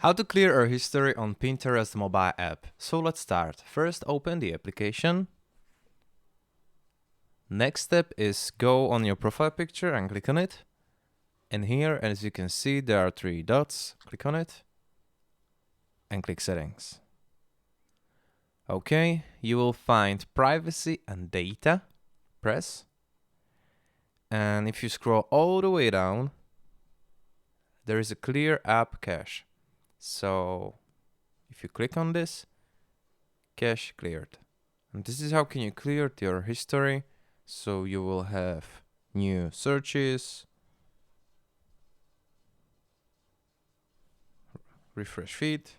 How to clear our history on Pinterest mobile app. So let's start. First, open the application. Next step is go on your profile picture and click on it. And here, as you can see, there are three dots. Click on it and click settings. Okay, you will find privacy and data. Press. And if you scroll all the way down, there is a clear app cache. So if you click on this, cache cleared. And this is how can you clear your history. So you will have new searches, refresh feed.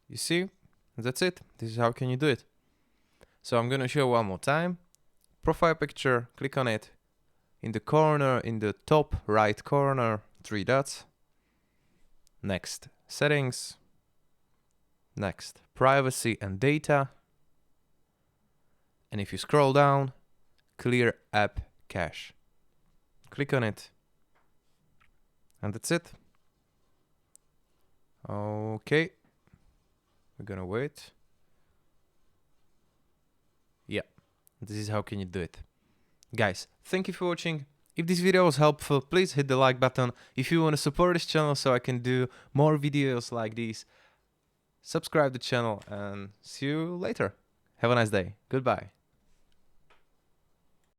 You see, that's it. This is how can you do it. So I'm gonna show one more time. Profile picture, click on it. In the corner, in the top right corner, three dots. Next, settings. Next, privacy and data. And if you scroll down, clear app cache. Click on it. And that's it. Okay. We're gonna wait. Yeah, this is how can you do it. Guys, thank you for watching. If this video was helpful, please hit the like button. If you want to support this channel so I can do more videos like these, subscribe the channel and see you later. Have a nice day. Goodbye.